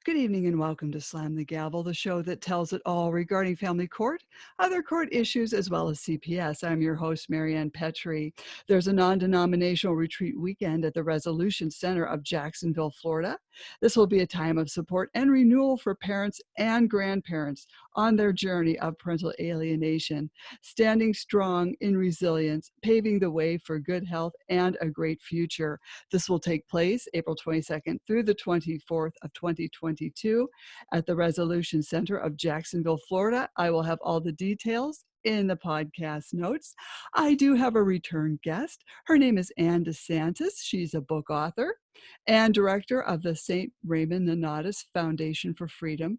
Good evening and welcome to Slam the Gavel, the show that tells it all regarding family court, other court issues, as well as CPS. I'm your host, Marianne Petrie. There's a non-denominational retreat weekend at the Resolution Center of Jacksonville, Florida. This will be a time of support and renewal for parents and grandparents on their journey of parental alienation, standing strong in resilience, paving the way for good health and a great future. This will take place April 22nd through the 24th of 2022 at the Resolution Center of Jacksonville, Florida. I will have all the details in the podcast notes. I do have a return guest. Her name is Anne DeSantis. She's a book author and director of the St. Raymond Nonnatus Foundation for Freedom,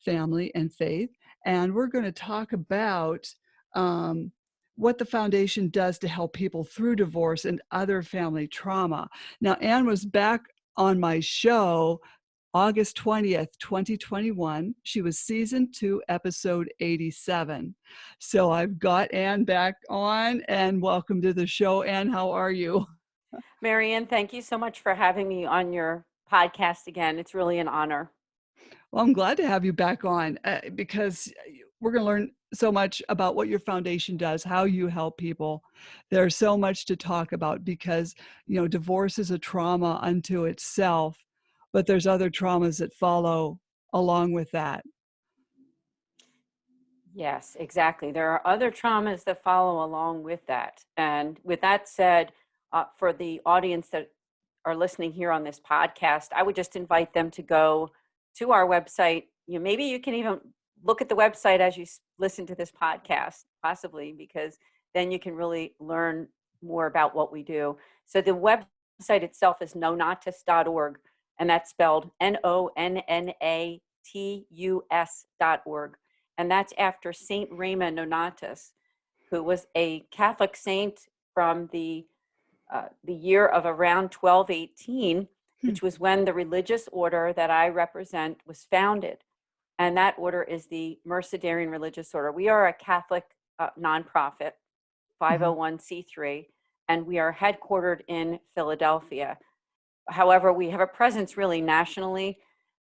Family, and Faith. And we're going to talk about what the foundation does to help people through divorce and other family trauma. Now, Anne was back on my show August 20th, 2021. She was season 2, episode 87. So I've got Anne back on, and welcome to the show. Anne, how are you? Marianne, thank you so much for having me on your podcast again. It's really an honor. Well, I'm glad to have you back on because we're going to learn so much about what your foundation does, how you help people. There's so much to talk about because, divorce is a trauma unto itself, but there's other traumas that follow along with that. Yes, exactly. There are other traumas that follow along with that. And with that said, for the audience that are listening here on this podcast, I would just invite them to go to our website. Maybe you can even look at the website as you listen to this podcast, possibly, because then you can really learn more about what we do. So the website itself is Mononadas.org, and that's spelled Nonnatus.org. And that's after Saint Raymond Nonnatus, who was a Catholic saint from the year of around 1218, which was when the religious order that I represent was founded. And that order is the Mercedarian religious order. We are a Catholic nonprofit, 501c3, and we are headquartered in Philadelphia. However, we have a presence really nationally,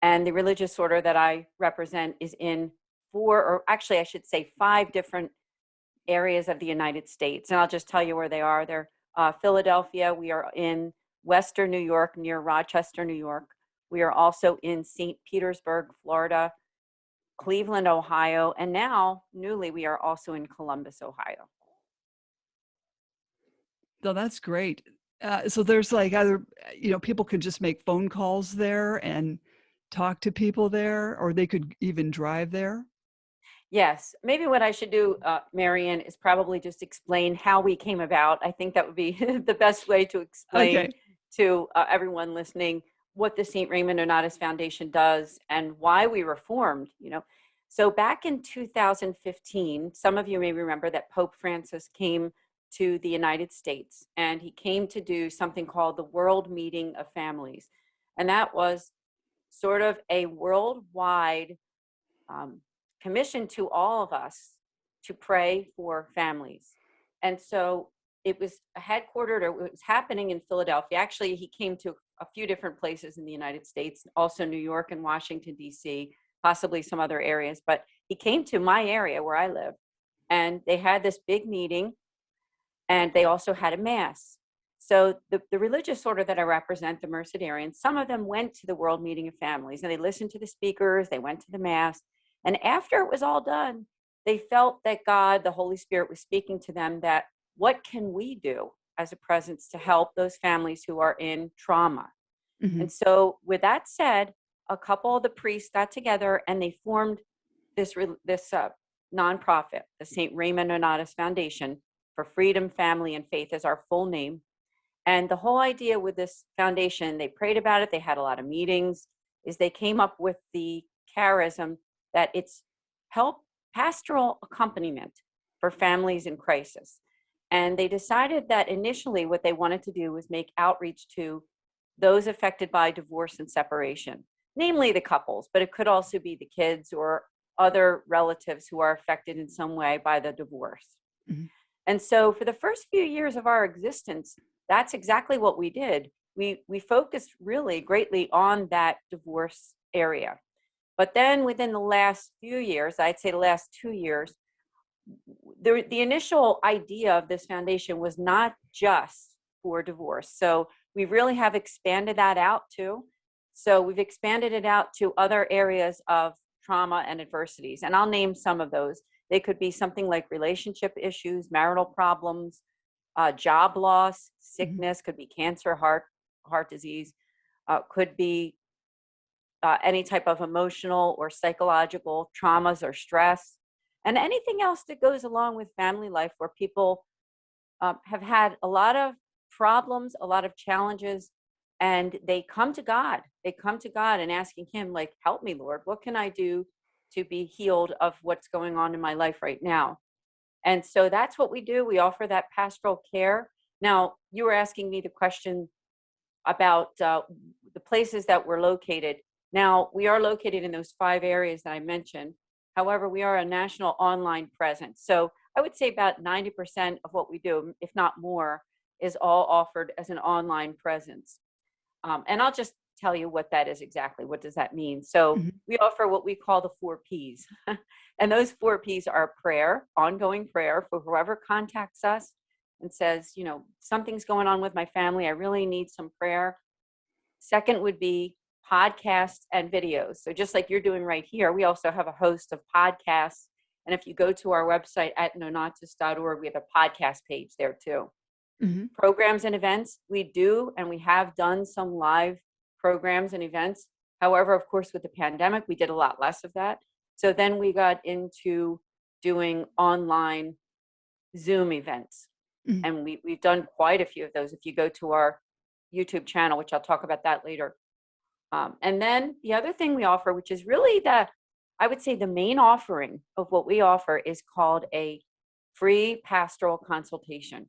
and the religious order that I represent is in 5 different areas of the United States. And I'll just tell you where they are. They're Philadelphia. We are in Western New York, near Rochester, New York. We are also in St. Petersburg, Florida, Cleveland, Ohio, and now, newly, we are also in Columbus, Ohio. So that's great. So there's either, people can just make phone calls there and talk to people there, or they could even drive there. Yes, maybe what I should do, Marianne, is probably just explain how we came about. I think that would be the best way to explain to everyone listening what the St. Raymond Nonnatus Foundation does and why we were formed. So back in 2015, some of you may remember that Pope Francis came to the United States, and he came to do something called the World Meeting of Families. And that was sort of a worldwide commission to all of us to pray for families. And so it was it was happening in Philadelphia. Actually, he came to a few different places in the United States, also New York and Washington, D.C., possibly some other areas. But he came to my area where I live, and they had this big meeting, and they also had a mass. So the religious order that I represent, the Mercedarians, some of them went to the World Meeting of Families, and they listened to the speakers, they went to the mass. And after it was all done, they felt that God, the Holy Spirit, was speaking to them that what can we do as a presence to help those families who are in trauma? Mm-hmm. And so with that said, a couple of the priests got together and they formed this nonprofit, the St. Raymond Nonnatus Foundation for Freedom, Family, and Faith is our full name. And the whole idea with this foundation, they prayed about it, they had a lot of meetings, is they came up with the charism that it's pastoral accompaniment for families in crisis. And they decided that initially what they wanted to do was make outreach to those affected by divorce and separation, namely the couples, but it could also be the kids or other relatives who are affected in some way by the divorce. Mm-hmm. And so for the first few years of our existence, that's exactly what we did. We focused really greatly on that divorce area. But then within the last few years, I'd say the last 2 years, the initial idea of this foundation was not just for divorce. So we really have expanded that out too. So we've expanded it out to other areas of trauma and adversities. And I'll name some of those. They could be something like relationship issues, marital problems, job loss, sickness, could be cancer, heart disease, could be any type of emotional or psychological traumas or stress, and anything else that goes along with family life where people have had a lot of problems, a lot of challenges, and they come to God. They come to God and asking Him, like, help me, Lord. What can I do to be healed of what's going on in my life right now? And so that's what we do. We offer that pastoral care. Now, you were asking me the question about the places that we're located. Now, we are located in those 5 areas that I mentioned. However, we are a national online presence. So I would say about 90% of what we do, if not more, is all offered as an online presence. And I'll just tell you what that is exactly. What does that mean? So we offer what we call the 4 Ps. And those 4 Ps are prayer, ongoing prayer for whoever contacts us and says, something's going on with my family. I really need some prayer. Second would be podcasts and videos. So just like you're doing right here, we also have a host of podcasts. And if you go to our website at mononadas.org, we have a podcast page there too. Programs and events, we do, and we have done some live programs and events. However, of course, with the pandemic, we did a lot less of that. So then we got into doing online Zoom events. And we've done quite a few of those. If you go to our YouTube channel, which I'll talk about that later. And then the other thing we offer, which is really I would say the main offering of what we offer, is called a free pastoral consultation.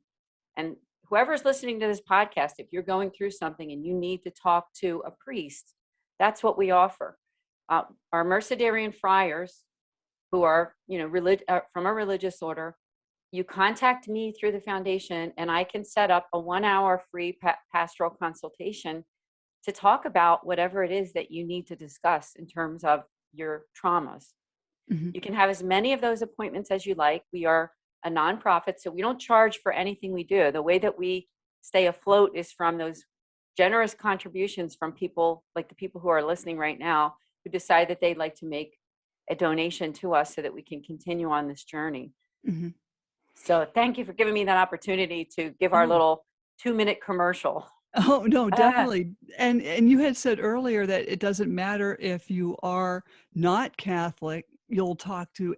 And whoever's listening to this podcast, if you're going through something and you need to talk to a priest, that's what we offer. Our Mercedarian friars, who are, from a religious order, you contact me through the foundation and I can set up a 1-hour free pastoral consultation to talk about whatever it is that you need to discuss in terms of your traumas. You can have as many of those appointments as you like. We are a nonprofit, so we don't charge for anything we do. The way that we stay afloat is from those generous contributions from people like the people who are listening right now, who decide that they'd like to make a donation to us so that we can continue on this journey. So thank you for giving me that opportunity to give our little 2-minute commercial. Oh, no, definitely. And you had said earlier that it doesn't matter if you are not Catholic, you'll talk to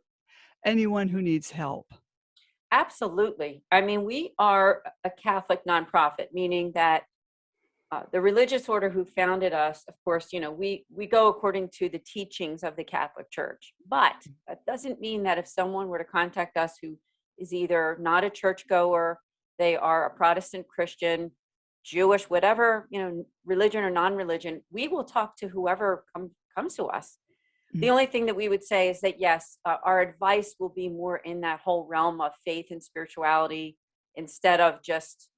anyone who needs help. Absolutely. I mean, we are a Catholic nonprofit, meaning that the religious order who founded us, of course, we go according to the teachings of the Catholic Church. But that doesn't mean that if someone were to contact us who is either not a churchgoer, they are a Protestant, Christian, Jewish, whatever, religion or non-religion, we will talk to whoever comes to us. The only thing that we would say is that, yes, our advice will be more in that whole realm of faith and spirituality instead of just,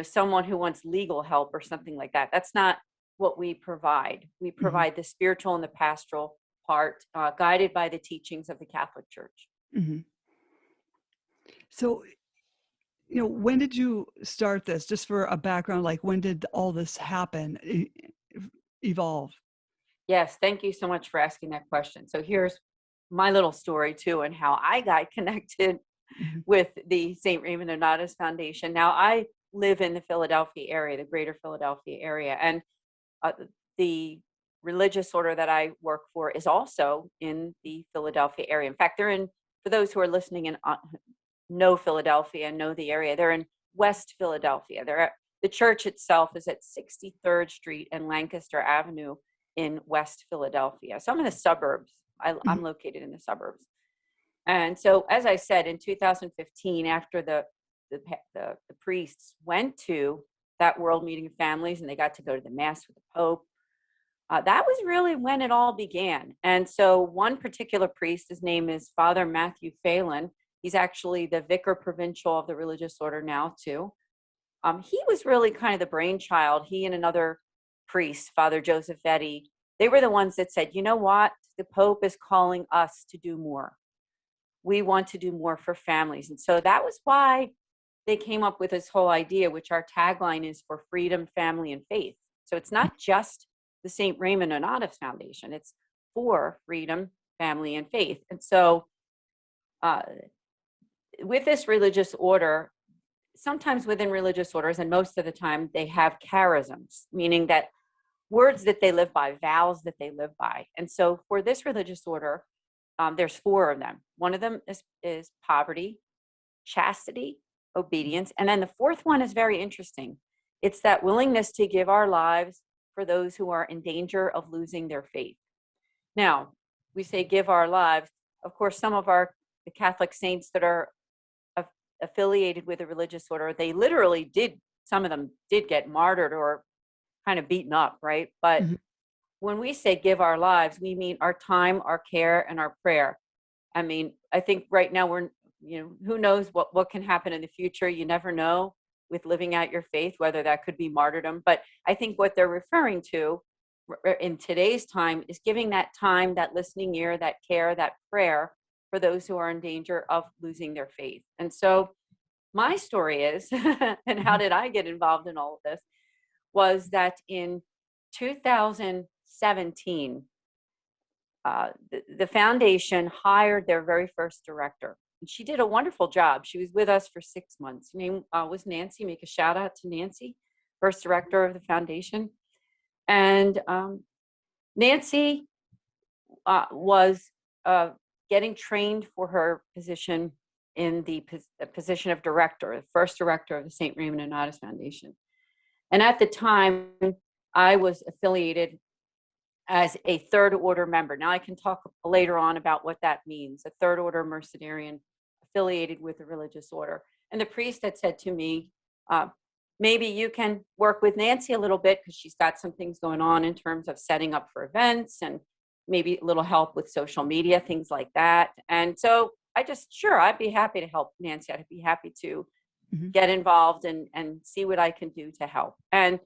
someone who wants legal help or something like that. That's not what we provide. We provide the spiritual and the pastoral part, guided by the teachings of the Catholic Church. So, when did you start this? Just for a background, like when did all this happen, evolve? Yes, thank you so much for asking that question. So here's my little story too, and how I got connected with the St. Raymond Nonnatus Foundation. Now, I live in the Philadelphia area, the greater Philadelphia area, and the religious order that I work for is also in the Philadelphia area. In fact, they're in, for those who are listening and know Philadelphia and know the area, they're in West Philadelphia. The church itself is at 63rd Street and Lancaster Avenue in West Philadelphia. So I'm in the suburbs. I'm located in the suburbs. And so, as I said, in 2015, after the priests went to that World Meeting of Families and they got to go to the Mass with the Pope, that was really when it all began. And so one particular priest, his name is Father Matthew Phelan. He's actually the vicar provincial of the religious order now too. He was really kind of the brainchild. He and another priest, Father Joseph Vetty, They were the ones that said, you know what? The Pope is calling us to do more. We want to do more for families. And so that was why they came up with this whole idea, which our tagline is for freedom, family, and faith. So it's not just the St. Raymond Nonnatus Foundation, it's for freedom, family, and faith. And so with this religious order, sometimes within religious orders, and most of the time, they have charisms, meaning that words that they live by, vows that they live by. And so for this religious order, there's 4 of them. One of them is poverty, chastity, obedience. And then the 4th one is very interesting. It's that willingness to give our lives for those who are in danger of losing their faith. Now, we say give our lives. Of course, some of the Catholic saints that are affiliated with a religious order, they literally did, some of them did get martyred or kind of beaten up, right? But when we say give our lives, we mean our time, our care, and our prayer. I mean, I think right now we're, who knows what can happen in the future. You never know with living out your faith, whether that could be martyrdom. But I think what they're referring to in today's time is giving that time, that listening ear, that care, that prayer for those who are in danger of losing their faith. And so my story is, and how did I get involved in all of this, was that in 2017, the foundation hired their very first director. And she did a wonderful job. She was with us for 6 months. Her name was Nancy. Make a shout out to Nancy, first director of the foundation. And Nancy was getting trained for her position in the position of director, the first director of the St. Raymond Nonnatus Foundation. And at the time, I was affiliated as a third order member. Now I can talk later on about what that means, a third order Mercedarian affiliated with a religious order. And the priest had said to me, maybe you can work with Nancy a little bit because she's got some things going on in terms of setting up for events and maybe a little help with social media, things like that. And so I just, sure, I'd be happy to help Nancy. I'd be happy to get involved and see what I can do to help. And,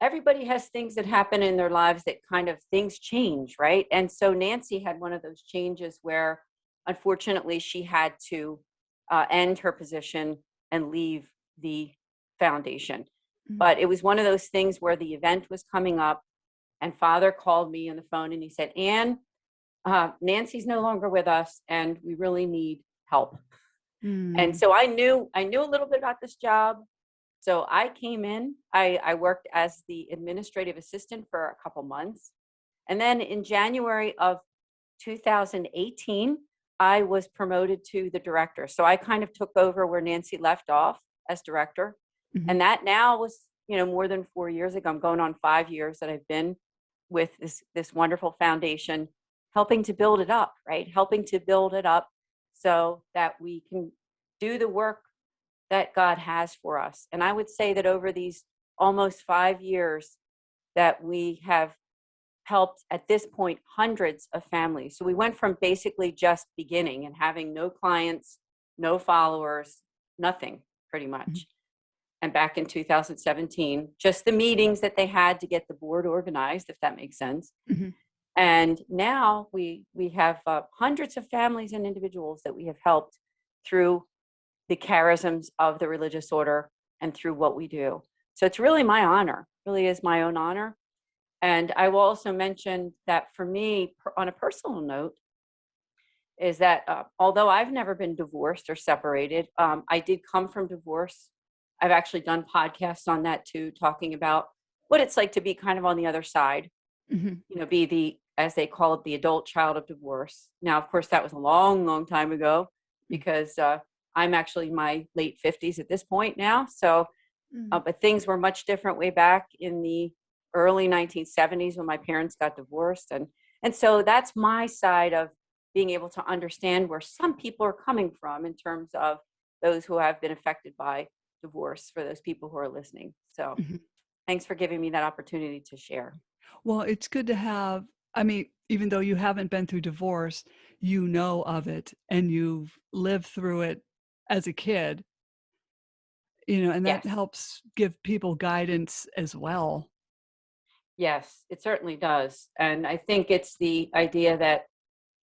everybody has things that happen in their lives that kind of things change, right? And so Nancy had one of those changes where, unfortunately, she had to end her position and leave the foundation. But it was one of those things where the event was coming up and Father called me on the phone and he said, Anne, Nancy's no longer with us and we really need help. And so I knew a little bit about this job. So I came in, I worked as the administrative assistant for a couple months. And then in January of 2018, I was promoted to the director. So I kind of took over where Nancy left off as director. And that now was, more than 4 years ago. I'm going on 5 years that I've been with this wonderful foundation, helping to build it up, right? Helping to build it up so that we can do the work that God has for us. And I would say that over these almost 5 years that we have helped at this point hundreds of families. So we went from basically just beginning and having no clients, no followers, nothing pretty much. And back in 2017, just the meetings that they had to get the board organized, if that makes sense. And now we have hundreds of families and individuals that we have helped through the charisms of the religious order and through what we do. So it's really my honor, really is my own honor. And I will also mention that for me, on a personal note, is that although I've never been divorced or separated, I did come from divorce. I've actually done podcasts on that too, talking about what it's like to be kind of on the other side, be the, as they call it, the adult child of divorce. Now, of course, that was a long, long time ago because I'm actually in my late 50s at this point now. So, but things were much different way back in the early 1970s when my parents got divorced. And so that's my side of being able to understand where some people are coming from in terms of those who have been affected by divorce, for those people who are listening. So thanks for giving me that opportunity to share. Well, it's good to have, even though you haven't been through divorce, you know of it and you've lived through it as a kid, and that helps give people guidance as well. Yes, it certainly does. And I think it's the idea that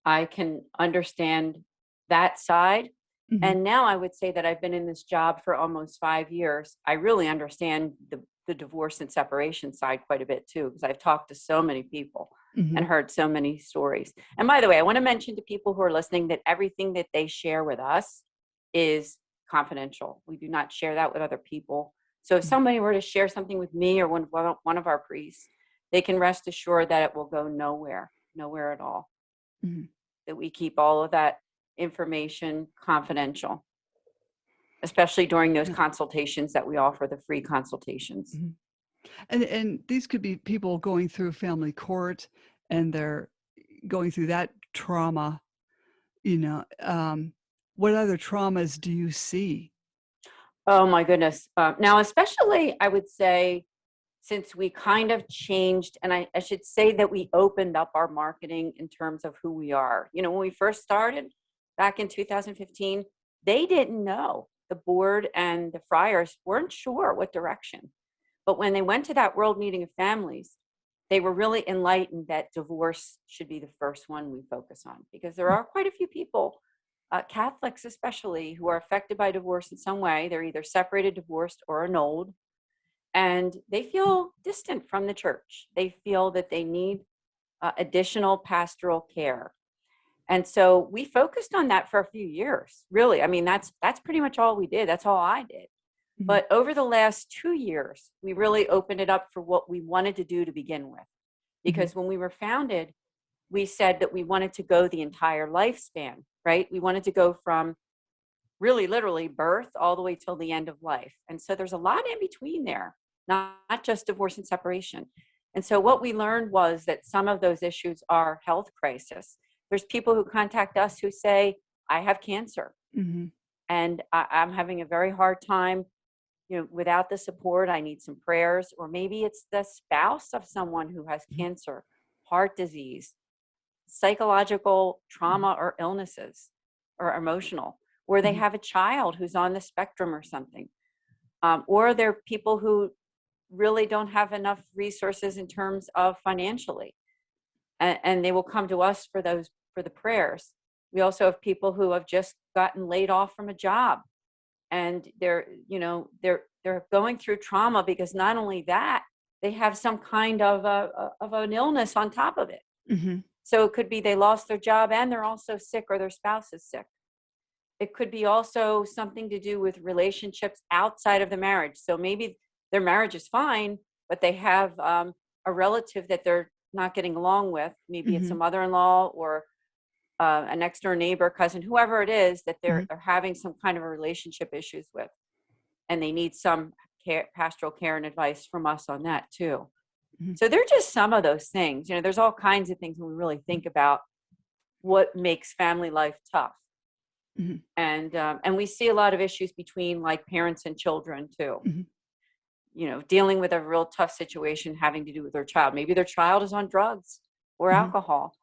I can understand that side. Mhm. And now I would say that I've been in this job for almost 5 years. I really understand the divorce and separation side quite a bit too, because I've talked to so many people and Mhm. heard so many stories. And by the way, I want to mention to people who are listening that everything that they share with us is confidential. We do not share that with other people. So if Mhm. somebody were to share something with me or one of our priests, they can rest assured that it will go nowhere, nowhere at all, Mhm. that we keep all of that information confidential, especially during those Yeah. consultations that we offer, the free consultations. Mhm. And these could be people going through family court, and they're going through that trauma, you know, what other traumas do you see? Oh my goodness. Now, especially, I would say, since we kind of changed, and I should say that we opened up our marketing in terms of who we are. You know, when we first started back in 2015, they didn't know. The board and the friars weren't sure what direction. But when they went to that World Meeting of Families, they were really enlightened that divorce should be the first one we focus on, because there are quite a few people, Catholics especially, who are affected by divorce in some way. They're either separated, divorced, or annulled, and they feel distant from the church. They feel that they need additional pastoral care. And so we focused on that for a few years. Really, I mean, that's pretty much all we did. That's all I did. Mhm. But over the last 2 years, we really opened it up for what we wanted to do to begin with. Mhm. Because when we were founded, we said that we wanted to go the entire lifespan, right? We wanted to go from really literally birth all the way till the end of life. And so there's a lot in between there, not just divorce and separation. And so what we learned was that some of those issues are health crisis. There's people who contact us who say, I have cancer Mhm. and I'm having a very hard time, without the support. I need some prayers. Or maybe it's the spouse of someone who has Mhm. cancer, heart disease, psychological Mhm. trauma or illnesses, or emotional, or they Mhm. have a child who's on the spectrum or something. Or they're people who really don't have enough resources in terms of financially, and they will come to us for the prayers. We also have people who have just gotten laid off from a job, and they're going through trauma, because not only that, they have some kind of an illness on top of it. Mhm. So it could be they lost their job and they're also sick, or their spouse is sick. It could be also something to do with relationships outside of the marriage. So maybe their marriage is fine, but they have a relative that they're not getting along with. Maybe it's a Mhm. mother-in-law, or a next door neighbor, cousin, whoever it is, that they're Mhm. they're having some kind of a relationship issues with, and they need some pastoral care and advice from us on that too. Mhm. So they're just some of those things. There's all kinds of things when we really think about what makes family life tough. Mhm. And we see a lot of issues between, like, parents and children too. Mhm. Dealing with a real tough situation having to do with their child. Maybe their child is on drugs or Mhm. alcohol,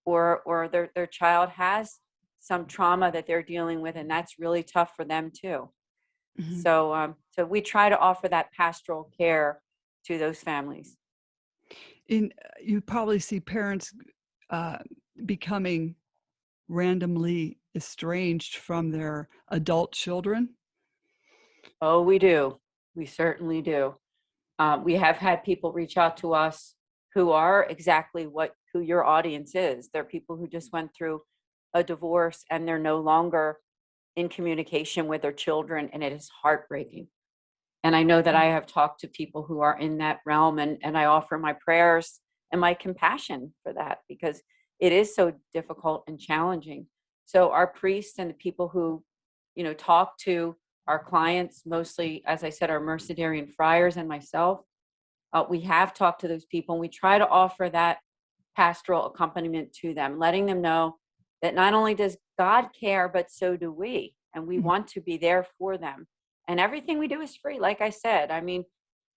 or their child has some trauma that they're dealing with, and that's really tough for them too. Mhm. So we try to offer that pastoral care to those families. You probably see parents, uh, becoming randomly estranged from their adult children. Oh, we do. We certainly do. We have had people reach out to us who are exactly who your audience is. They're people who just went through a divorce, and they're no longer in communication with their children, and it is heartbreaking. And I know that I Mhm. have talked to people who are in that realm, and I offer my prayers and my compassion for that, because it is so difficult and challenging. So our priests and the people who, talk to our clients, mostly, as I said, our Mercedarian friars and myself, we have talked to those people, and we try to offer that pastoral accompaniment to them, letting them know that not only does God care, but so do we. And we Mhm. want to be there for them. And everything we do is free. Like I said, I mean,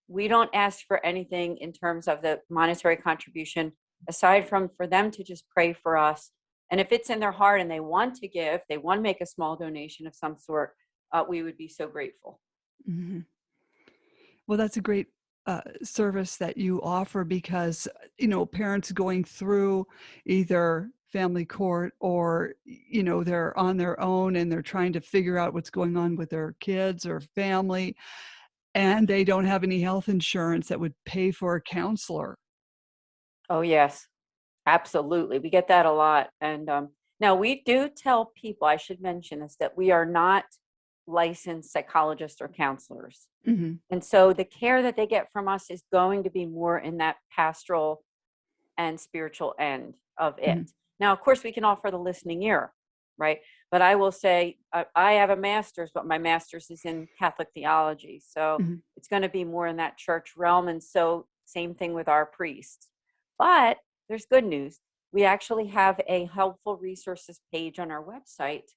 we don't ask for anything in terms of the monetary contribution, aside from for them to just pray for us. And if it's in their heart and they want to give, they want to make a small donation of some sort, we would be so grateful. Mhm. Well, that's a great service that you offer because, parents going through either family court or, they're on their own and they're trying to figure out what's going on with their kids or family, and they don't have any health insurance that would pay for a counselor. Oh, yes, absolutely. We get that a lot. And now we do tell people, I should mention this, that we are not licensed psychologists or counselors. Mhm, And so the care that they get from us is going to be more in that pastoral and spiritual end of mhm, it. Now, of course, we can offer the listening ear, right? But I will say, I have a master's, but my master's is in Catholic theology. So mhm, it's going to be more in that church realm. And so, same thing with our priests. But there's good news. We actually have a helpful resources page on our website.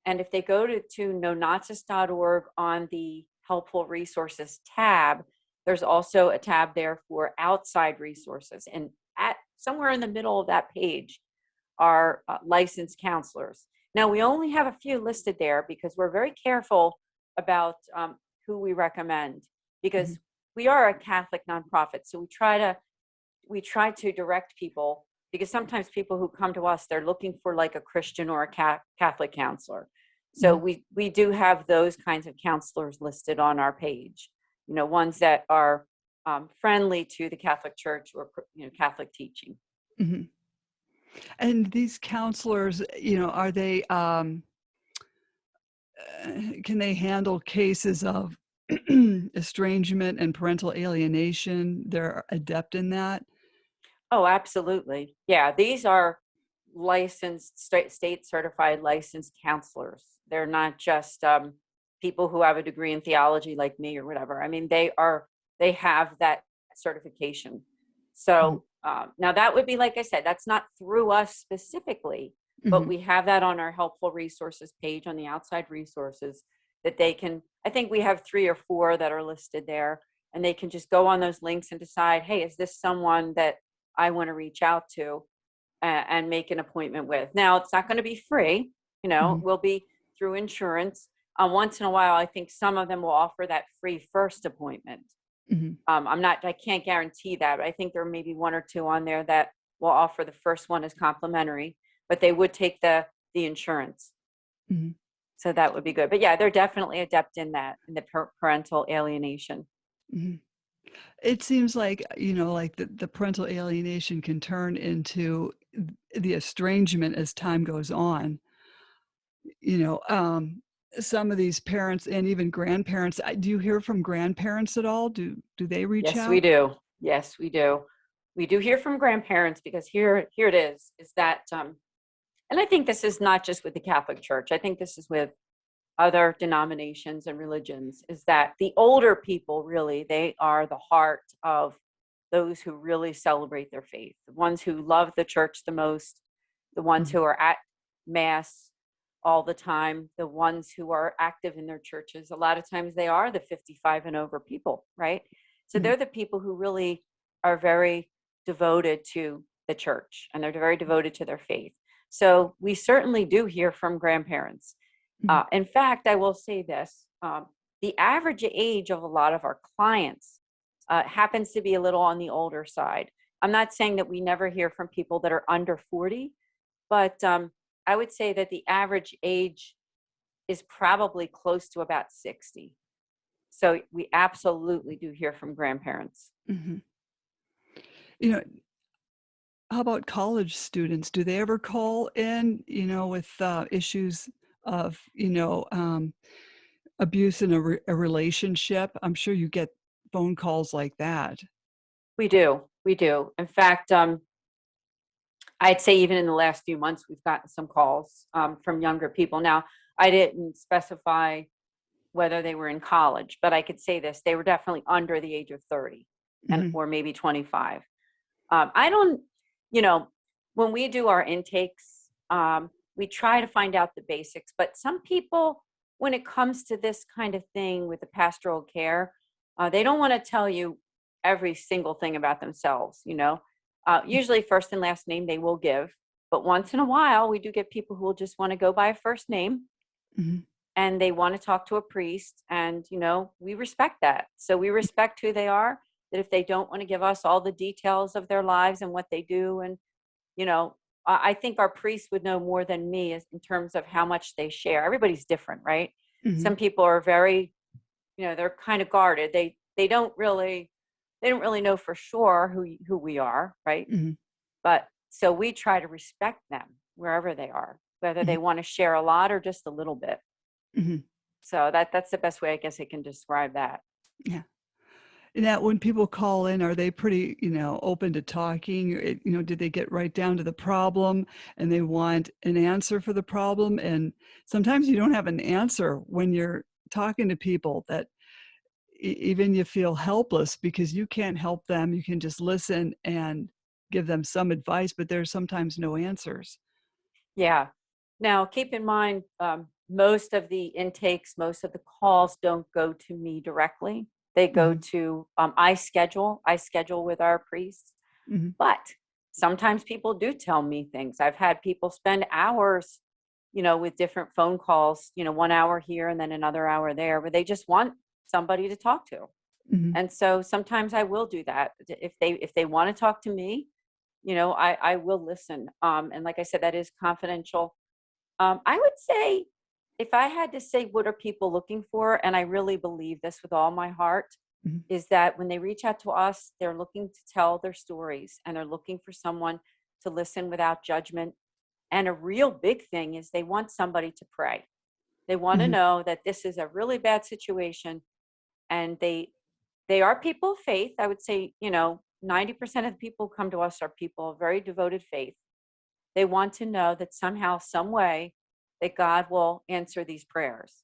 And if they go to nonatus.org on the helpful resources tab, there's also a tab there for outside resources. And at somewhere in the middle of that page are licensed counselors. Now, we only have a few listed there because we're very careful about who we recommend, mhm, because we are a Catholic nonprofit. So we try to direct people, because sometimes people who come to us, they're looking for like a Christian or a Catholic counselor. So mhm. we do have those kinds of counselors listed on our page, ones that are friendly to the Catholic Church or Catholic teaching. Mhm. And these counselors, are they, can they handle cases of estrangement and parental alienation? They're adept in that? Oh, absolutely. Yeah, these are licensed, state certified licensed counselors. They're not just people who have a degree in theology like me or whatever. I mean, they have that certification. Mhm, So now that would be, like I said, that's not through us specifically, but mhm, we have that on our helpful resources page on the outside resources that they can. I think we have 3 or 4 that are listed there, and they can just go on those links and decide, hey, is this someone that I want to reach out to and make an appointment with. Now, it's not going to be free, mhm, it will be through insurance. Once in a while, I think some of them will offer that free first appointment. mhm, I can't guarantee that, but I think there may be 1 or 2 on there that will offer the first one as complimentary, but they would take the insurance. mhm, So that would be good. But yeah, they're definitely adept in that, in the parental alienation. mhm. It seems like, like the parental alienation can turn into the estrangement as time goes on. You know, um, some of these parents and even grandparents, do you hear from grandparents at all? Do they reach Yes, we out? do. Yes, we do. We do hear from grandparents, because here it is that and I think this is not just with the Catholic Church. I think this is with other denominations and religions, is that the older people, really, they are the heart of those who really celebrate their faith, the ones who love the church the most, the ones Mhm, who are at mass all the time, the ones who are active in their churches. A lot of times they are the 55 and over people, right? So mhm, they're the people who really are very devoted to the church, and they're very devoted to their faith. So we certainly do hear from grandparents. mhm, In fact, I will say this, the average age of a lot of our clients happens to be a little on the older side. I'm not saying that we never hear from people that are under 40, but I would say that the average age is probably close to about 60. So we absolutely do hear from grandparents. mhm. You know, how about college students? Do they ever call in, with, issues of, abuse in a relationship? I'm sure you get phone calls like that. We do. We do. In fact, I'd say even in the last few months, we've gotten some calls from younger people. Now, I didn't specify whether they were in college, but I could say this: they were definitely under the age of 30, and Mhm, or maybe 25. I don't, you know, when we do our intakes, we try to find out the basics. But some people, when it comes to this kind of thing with the pastoral care, they don't want to tell you every single thing about themselves. Usually first and last name they will give, but once in a while we do get people who will just want to go by a first name, mhm, and they want to talk to a priest, and we respect that. So we respect who they are, that if they don't want to give us all the details of their lives and what they do, and I think our priests would know more than me in terms of how much they share. Everybody's different, right? Mm-hmm. Some people are very, they're kind of guarded. They don't really know for sure who we are, right? Mm-hmm. But so we try to respect them wherever they are, whether they want to share a lot or just a little bit. Mm-hmm. So that's the best way I guess I can describe that. Yeah. Now, when people call in, are they pretty, open to talking? Do they get right down to the problem and they want an answer for the problem? And sometimes you don't have an answer when you're talking to people that even you feel helpless because you can't help them. You can just listen and give them some advice, but there's sometimes no answers. Yeah. Now, keep in mind, most of the intakes, most of the calls don't go to me directly. They go to, I schedule with our priests, but sometimes people do tell me things. I've had people spend hours, with different phone calls, 1 hour here and then another hour there, where they just want somebody to talk to. And so sometimes I will do that. If they want to talk to me, I will listen. And like I said, that is confidential. I would say, if I had to say, what are people looking for? And I really believe this with all my heart, is that when they reach out to us, they're looking to tell their stories and they're looking for someone to listen without judgment. And a real big thing is they want somebody to pray. They want to know that this is a really bad situation, and they are people of faith. I would say, 90% of the people who come to us are people of very devoted faith. They want to know that somehow, some way, that God will answer these prayers.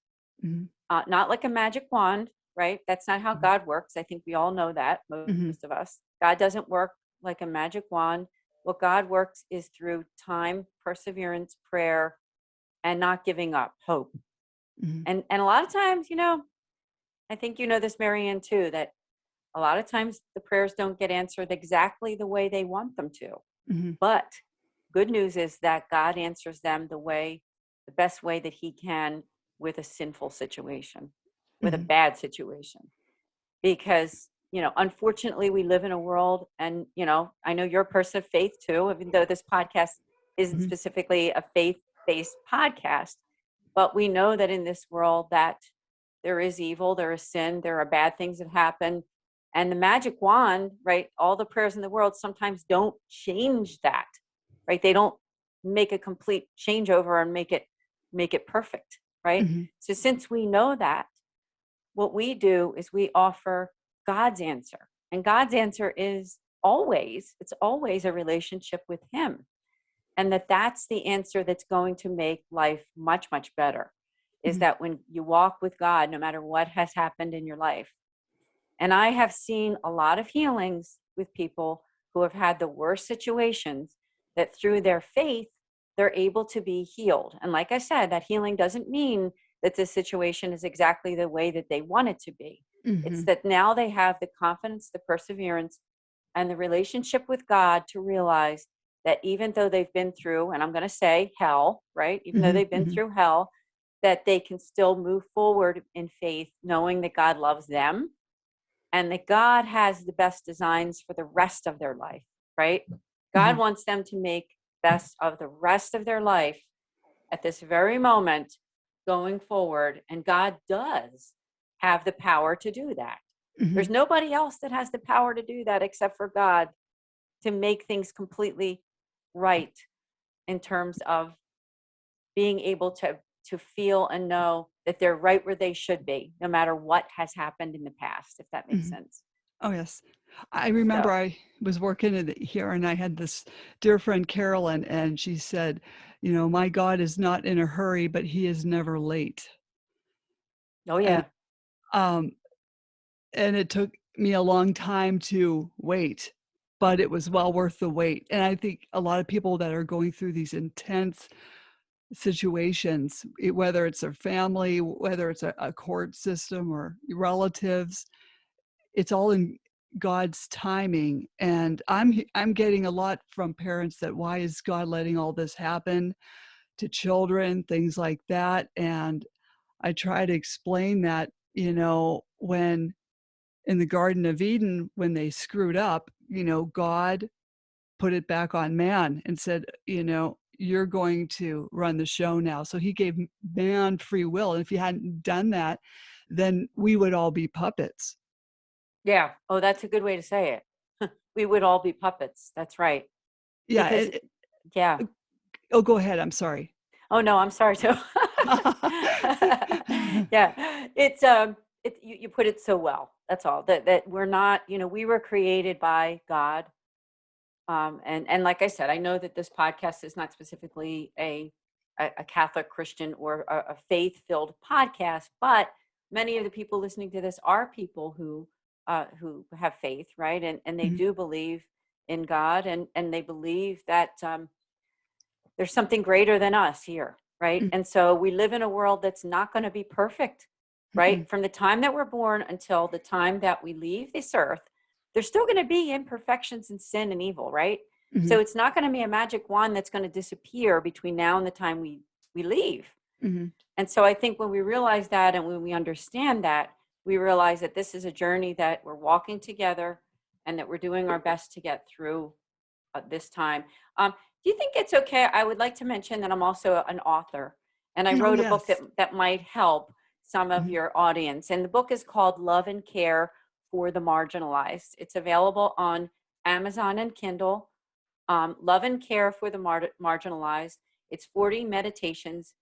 Not like a magic wand, right? That's not how God works. I think we all know that, most of us. God doesn't work like a magic wand. What God works is through time, perseverance, prayer, and not giving up, hope. And a lot of times, I think this, Marianne, too, that a lot of times the prayers don't get answered exactly the way they want them to. But good news is that God answers them the best way that he can, with a sinful situation, with a bad situation. Because, unfortunately, we live in a world, and, I know you're a person of faith too, even though this podcast isn't specifically a faith-based podcast, but we know that in this world that there is evil, there is sin, there are bad things that happen. And the magic wand, right? All the prayers in the world sometimes don't change that, right? They don't make a complete changeover and make it perfect, right? So since we know that, what we do is we offer God's answer. And God's answer is it's always a relationship with him. And that's the answer that's going to make life much, much better, is that when you walk with God, no matter what has happened in your life. And I have seen a lot of healings with people who have had the worst situations, that through their faith, they're able to be healed. And like I said, that healing doesn't mean that the situation is exactly the way that they want it to be. It's that now they have the confidence, the perseverance, and the relationship with God to realize that even though they've been through, and I'm going to say hell, right? Even though they've been through hell, that they can still move forward in faith, knowing that God loves them and that God has the best designs for the rest of their life, right? God wants them to make best of the rest of their life at this very moment going forward. And God does have the power to do that. There's nobody else that has the power to do that except for God, to make things completely right in terms of being able to feel and know that they're right where they should be, no matter what has happened in the past, if that makes sense. Oh, yes. I remember I was working here, and I had this dear friend, Carolyn, and she said, my God is not in a hurry, but he is never late. Oh, yeah. And it took me a long time to wait, but it was well worth the wait. And I think a lot of people that are going through these intense situations, whether it's their family, whether it's a court system or relatives, it's all in God's timing. And I'm getting a lot from parents that, why is God letting all this happen to children, things like that. And I try to explain that, when in the Garden of Eden, when they screwed up, God put it back on man and said, you're going to run the show now. So he gave man free will. And if he hadn't done that, then we would all be puppets. Yeah. Oh, that's a good way to say it. We would all be puppets. That's right. Yeah. Yeah. Oh, go ahead. I'm sorry. Oh, no, I'm sorry too. Yeah. You put it so well. That's all. That we're not, we were created by God. And like I said, I know that this podcast is not specifically a Catholic Christian or a faith-filled podcast, but many of the people listening to this are people who have faith, right? And they do believe in God, and they believe that there's something greater than us here, right? And so we live in a world that's not going to be perfect, right? From the time that we're born until the time that we leave this earth, there's still going to be imperfections and sin and evil, right? So it's not going to be a magic wand that's going to disappear between now and the time we leave. And so I think when we realize that, and when we understand that, we realize that this is a journey that we're walking together, and that we're doing our best to get through this time. Do you think it's okay? I would like to mention that I'm also an author, and I wrote a book that might help some of your audience. And the book is called Love and Care for the Marginalized. It's available on Amazon and Kindle. Love and Care for the Marginalized. It's 40 meditations,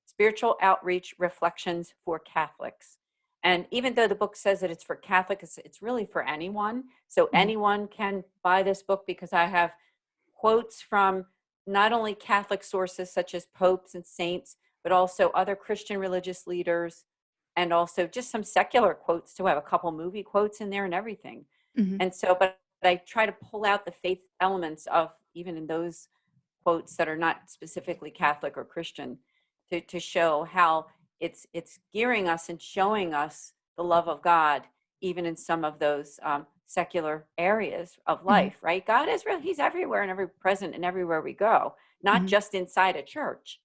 spiritual outreach reflections for Catholics. And even though the book says that it's for Catholics, it's really for anyone. So anyone can buy this book, because I have quotes from not only Catholic sources such as popes and saints, but also other Christian religious leaders, and also just some secular quotes too. I have a couple movie quotes in there and everything. And so, but I try to pull out the faith elements of even in those quotes that are not specifically Catholic or Christian, to show how it's gearing us and showing us the love of God, even in some of those secular areas of life, right? God is real. He's everywhere and present and everywhere we go, not just inside a church,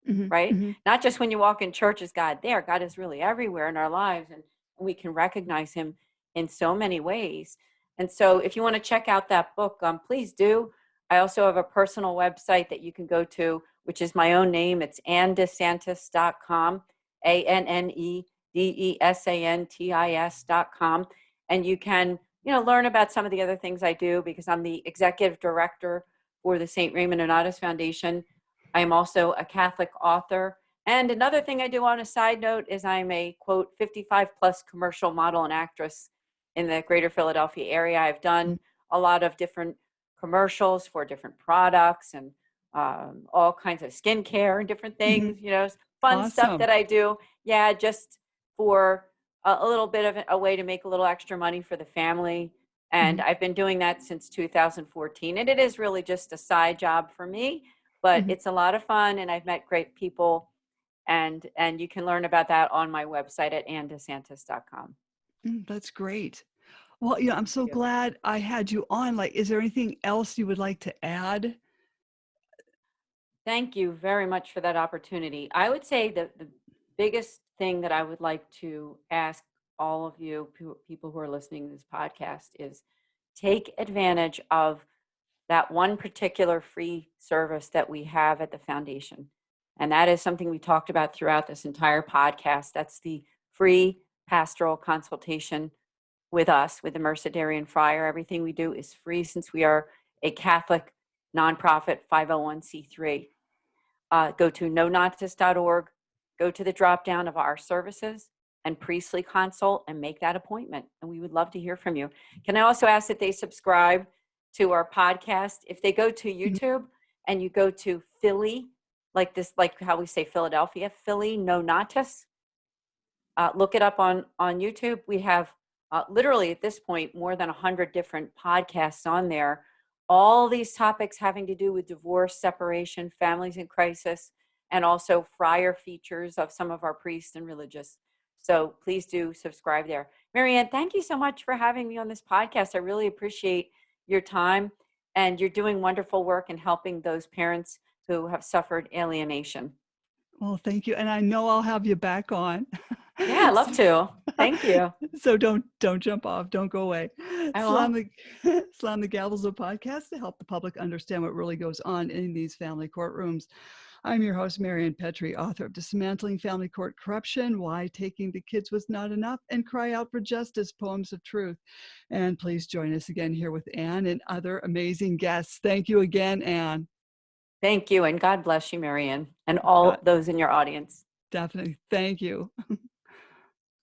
right? Not just when you walk in church is God there. God is really everywhere in our lives, and we can recognize him in so many ways. And so if you want to check out that book, please do. I also have a personal website that you can go to, which is my own name. It's AnneDeSantis.com, ANNEDESANTIS.com. And you can, learn about some of the other things I do, because I'm the executive director for the St. Raymond Nonnatus Foundation. I am also a Catholic author. And another thing I do on a side note is I'm a, quote, 55 plus commercial model and actress in the greater Philadelphia area. I've done a lot of different commercials for different products, and all kinds of skincare and different things, fun stuff that I do. Yeah, just for a little bit of a way to make a little extra money for the family. And I've been doing that since 2014. And it is really just a side job for me, but it's a lot of fun, and I've met great people. And you can learn about that on my website at AnneDeSantis.com. That's great. Well, I'm so glad I had you on. Like, is there anything else you would like to add? Thank you very much for that opportunity. I would say that the biggest thing that I would like to ask all of you people who are listening to this podcast is take advantage of that one particular free service that we have at the foundation. And that is something we talked about throughout this entire podcast. That's the free pastoral consultation with us, with the Mercedarian friar. Everything we do is free, since we are a Catholic nonprofit 501c3. Go to Mononadas.org, go to the drop down of our services and priestly consult, and make that appointment. And we would love to hear from you. Can I also ask that they subscribe to our podcast? If they go to YouTube and you go to Philly, like how we say Philadelphia, Philly Nonnatus, look it up on YouTube. We have literally at this point more than 100 different podcasts on there. All these topics having to do with divorce, separation, families in crisis, and also friar features of some of our priests and religious. So please do subscribe there. Marianne, thank you so much for having me on this podcast. I really appreciate your time, and you're doing wonderful work in helping those parents who have suffered alienation. Well, thank you. And I know I'll have you back on. Yeah, I'd love to. Thank you. So don't jump off. Don't go away. I Slam will. the Slam the Gavel's a podcast to help the public understand what really goes on in these family courtrooms. I'm your host, Marianne Petrie, author of Dismantling Family Court Corruption, Why Taking the Kids Was Not Enough, and Cry Out for Justice, Poems of Truth. And please join us again here with Anne and other amazing guests. Thank you again, Anne. Thank you. And God bless you, Marianne, and all God, those in your audience. definitely. Thank you.